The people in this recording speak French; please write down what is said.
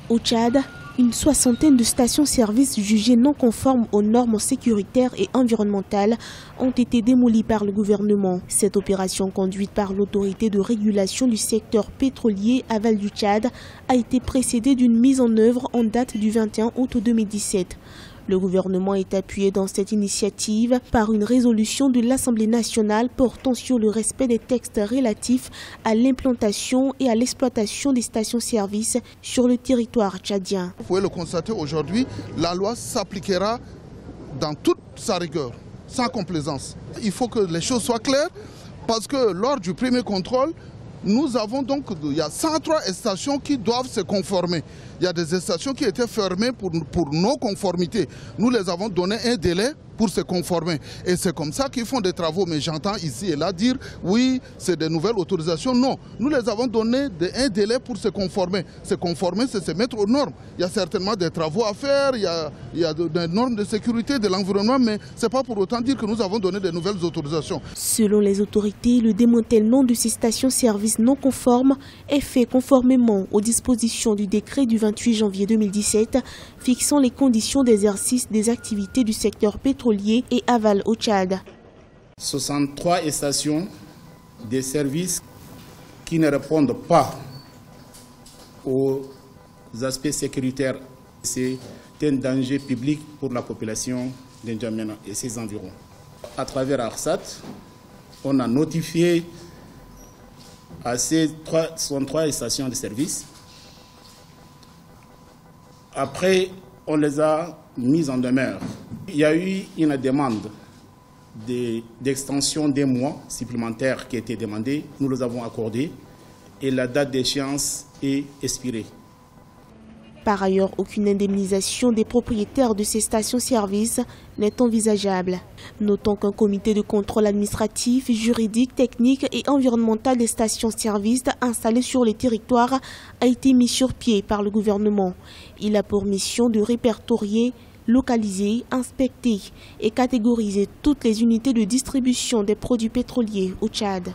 Au Tchad, une soixantaine de stations-service jugées non conformes aux normes sécuritaires et environnementales ont été démolies par le gouvernement. Cette opération conduite par l'autorité de régulation du secteur pétrolier Aval du Tchad a été précédée d'une mise en œuvre en date du 21 août 2017. Le gouvernement est appuyé dans cette initiative par une résolution de l'Assemblée nationale portant sur le respect des textes relatifs à l'implantation et à l'exploitation des stations-service sur le territoire tchadien. Vous pouvez le constater aujourd'hui, la loi s'appliquera dans toute sa rigueur, sans complaisance. Il faut que les choses soient claires parce que lors du premier contrôle, nous avons donc, il y a 103 stations qui doivent se conformer. Il y a des stations qui étaient fermées pour nos conformités. Nous les avons donné un délai pour se conformer. Et c'est comme ça qu'ils font des travaux. Mais j'entends ici et là dire, oui, c'est des nouvelles autorisations. Non, nous les avons donné un délai pour se conformer. Se conformer, c'est se mettre aux normes. Il y a certainement des travaux à faire, il y a des normes de sécurité de l'environnement, mais ce n'est pas pour autant dire que nous avons donné de nouvelles autorisations. Selon les autorités, le démantèlement de ces stations-service non conformes est fait conformément aux dispositions du décret du 28 janvier 2017 fixant les conditions d'exercice des activités du secteur pétrolier et aval au Tchad. 63 stations de services qui ne répondent pas aux aspects sécuritaires. C'est un danger public pour la population d'Injamena et ses environs. À travers ARSAT, on a notifié à ces 63 stations de service. Après, on les a mises en demeure. Il y a eu une demande d'extension des mois supplémentaires qui a été demandée. Nous les avons accordés et la date d'échéance est expirée. Par ailleurs, aucune indemnisation des propriétaires de ces stations-service n'est envisageable. Notons qu'un comité de contrôle administratif, juridique, technique et environnemental des stations-service installées sur les territoires a été mis sur pied par le gouvernement. Il a pour mission de répertorier, localiser, inspecter et catégoriser toutes les unités de distribution des produits pétroliers au Tchad.